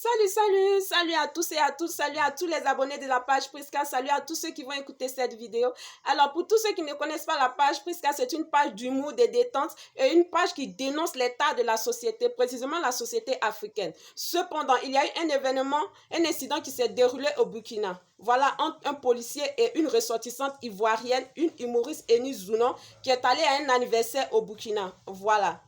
Salut à tous et à toutes, salut à tous les abonnés de la page Prisca, salut à tous ceux qui vont écouter cette vidéo. Alors pour tous ceux qui ne connaissent pas la page Prisca, c'est une page d'humour, de détente et une page qui dénonce l'état de la société, précisément la société africaine. Cependant, il y a eu un événement, un incident qui s'est déroulé au Burkina. Voilà, entre un policier et une ressortissante ivoirienne, une humoriste Eni Zounon, qui est allée à un anniversaire au Burkina. Voilà.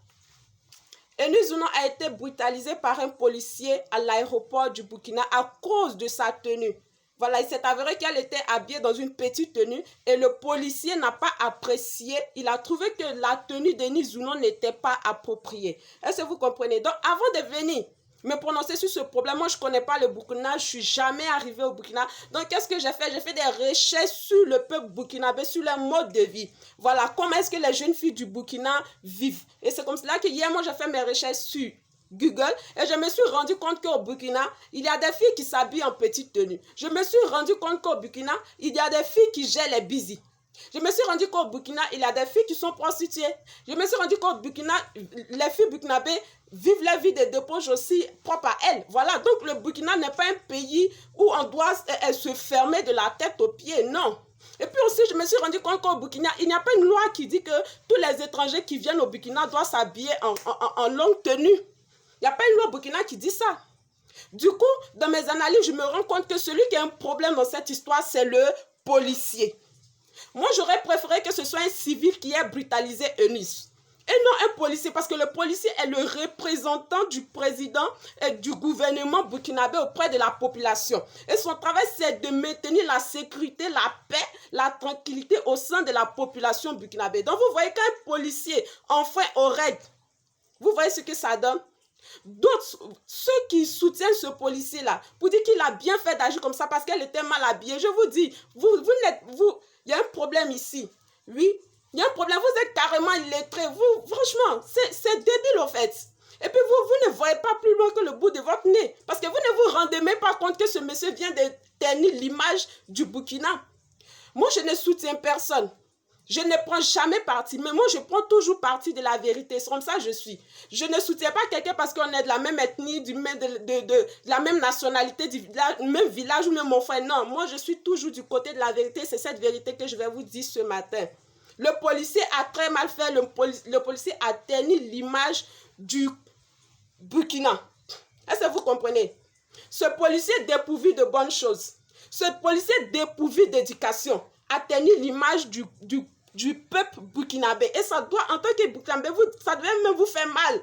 Eni Zounon a été brutalisée par un policier à l'aéroport du Burkina à cause de sa tenue. Voilà, il s'est avéré qu'elle était habillée dans une petite tenue et le policier n'a pas apprécié. Il a trouvé que la tenue d'Eni Zounon n'était pas appropriée. Est-ce que vous comprenez? Donc, avant de venir me prononcer sur ce problème, moi je ne connais pas le Burkina, je ne suis jamais arrivée au Burkina. Donc qu'est-ce que j'ai fait? J'ai fait des recherches sur le peuple burkinabé, sur leur mode de vie. Voilà, comment est-ce que les jeunes filles du Burkina vivent. Et c'est comme cela que hier, moi j'ai fait mes recherches sur Google et je me suis rendu compte qu'au Burkina, il y a des filles qui s'habillent en petite tenue. Je me suis rendu compte qu'au Burkina, il y a des filles qui gèrent les busy. Je me suis rendu qu'au Burkina, il y a des filles qui sont prostituées. Je me suis rendu qu'au Burkina, les filles burkinabées vivent la vie de débauche aussi propre à elles. Voilà, donc le Burkina n'est pas un pays où on doit se fermer de la tête aux pieds, non. Et puis aussi, je me suis rendu compte qu'au Burkina, il n'y a pas une loi qui dit que tous les étrangers qui viennent au Burkina doivent s'habiller en longue tenue. Il n'y a pas une loi au Burkina qui dit ça. Du coup, dans mes analyses, je me rends compte que celui qui a un problème dans cette histoire, c'est le policier. Moi, j'aurais préféré que ce soit un civil qui ait brutalisé Eunice. Et non un policier, parce que le policier est le représentant du président et du gouvernement burkinabé auprès de la population. Et son travail, c'est de maintenir la sécurité, la paix, la tranquillité au sein de la population burkinabé. Donc, vous voyez qu'un policier enfreint aux règles, vous voyez ce que ça donne? D'autres, ceux qui soutiennent ce policier-là, pour dire qu'il a bien fait d'agir comme ça parce qu'elle était mal habillée, je vous dis, il y a un problème ici. Oui, il y a un problème, vous êtes carrément illettré. Vous, franchement, c'est débile en fait. Et puis vous ne voyez pas plus loin que le bout de votre nez. Parce que vous ne vous rendez même pas compte que ce monsieur vient de ternir l'image du Burkina. Moi, je ne soutiens personne. Je ne prends jamais parti, mais moi je prends toujours parti de la vérité. C'est comme ça que je suis. Je ne soutiens pas quelqu'un parce qu'on est de la même ethnie, de la même nationalité, du même village ou même mon frère. Non, moi je suis toujours du côté de la vérité. C'est cette vérité que je vais vous dire ce matin. Le policier a très mal fait. Le policier a terni l'image du Burkina. Est-ce que vous comprenez? Ce policier dépourvu de bonnes choses, ce policier dépourvu d'éducation a terni l'image du peuple burkinabé. Et ça doit, en tant que burkinabé, ça devait même vous faire mal.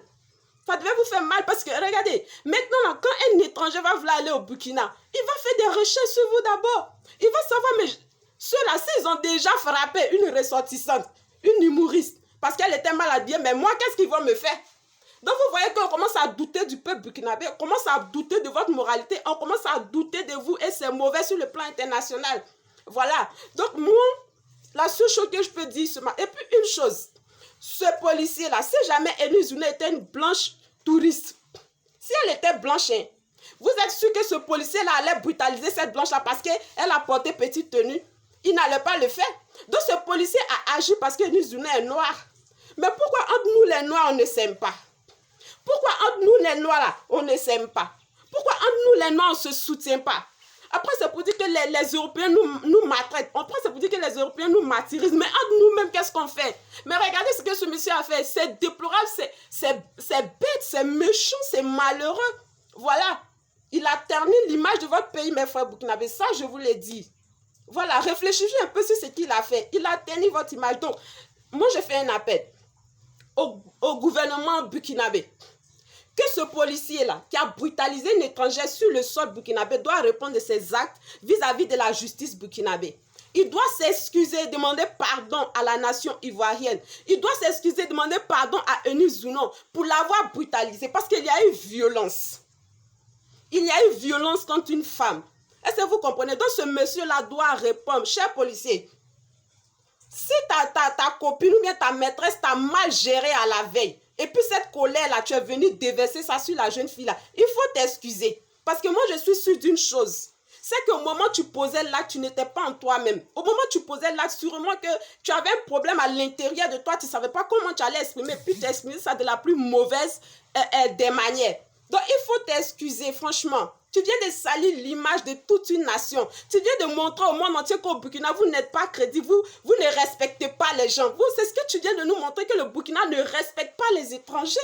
Ça devait vous faire mal parce que, regardez, maintenant, quand un étranger va vouloir aller au Burkina, il va faire des recherches sur vous d'abord. Il va savoir, mais ceux-là, s'ils ont déjà frappé une ressortissante, une humoriste, parce qu'elle était mal habillée, mais moi, qu'est-ce qu'ils vont me faire? Donc, vous voyez qu'on commence à douter du peuple burkinabé, on commence à douter de votre moralité, on commence à douter de vous et c'est mauvais sur le plan international. Voilà. Donc, moi, la seule chose que je peux dire ce matin, et puis une chose, ce policier-là, si jamais Eni Zounon était une blanche touriste, si elle était blanche, hein, vous êtes sûr que ce policier-là allait brutaliser cette blanche-là parce qu'elle a porté petite tenue? Il n'allait pas le faire. Donc, ce policier a agi parce que Eni Zounon est noire. Mais pourquoi entre nous les noirs, on ne s'aime pas? Pourquoi entre nous les noirs, là, on ne s'aime pas? Pourquoi entre nous les noirs, on ne se soutient pas? Après, c'est pour dire que les Européens nous maltraitent. Après, c'est pour dire que les Européens nous martyrisent. Mais entre nous-mêmes, qu'est-ce qu'on fait? Mais regardez ce que ce monsieur a fait. C'est déplorable, c'est bête, c'est méchant, c'est malheureux. Voilà. Il a terni l'image de votre pays, mes frères burkinabés. Ça, je vous l'ai dit. Voilà, réfléchissez un peu sur ce qu'il a fait. Il a terni votre image. Donc, moi, je fais un appel au gouvernement burkinabé. Que ce policier-là, qui a brutalisé une étrangère sur le sol burkinabé, doit répondre de ses actes vis-à-vis de la justice burkinabé. Il doit s'excuser, demander pardon à la nation ivoirienne. Il doit s'excuser, demander pardon à Eni Zounon pour l'avoir brutalisé parce qu'il y a eu violence. Il y a eu violence contre une femme. Est-ce que vous comprenez? Donc ce monsieur-là doit répondre, cher policier, si ta copine ou bien ta maîtresse t'a mal géré à la veille, et puis cette colère-là, tu es venu déverser ça sur la jeune fille-là, il faut t'excuser. Parce que moi, je suis sûre d'une chose. C'est qu'au moment où tu posais l'acte, tu n'étais pas en toi-même. Au moment où tu posais l'acte, sûrement que tu avais un problème à l'intérieur de toi, tu ne savais pas comment tu allais exprimer, puis tu as exprimé ça de la plus mauvaise des manières. Donc, il faut t'excuser, franchement. Tu viens de salir l'image de toute une nation. Tu viens de montrer au monde entier qu'au Burkina, vous n'êtes pas crédible, vous ne respectez pas les gens. C'est ce que tu viens de nous montrer, que le Burkina ne respecte pas les étrangers.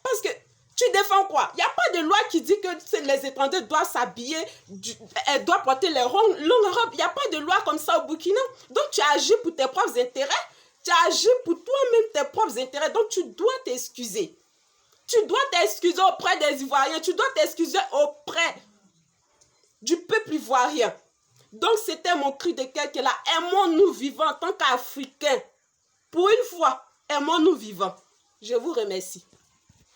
Parce que tu défends quoi? Il n'y a pas de loi qui dit que les étrangers doivent s'habiller, doivent porter les longues robes. Il n'y a pas de loi comme ça au Burkina. Donc, tu agis pour tes propres intérêts. Tu agis pour toi-même tes propres intérêts. Donc, tu dois t'excuser. Tu dois t'excuser auprès des Ivoiriens. Tu dois t'excuser auprès du peuple ivoirien. Donc, c'était mon cri de cœur que là, aimons-nous vivants en tant qu'Africains. Pour une fois, aimons-nous vivants. Je vous remercie.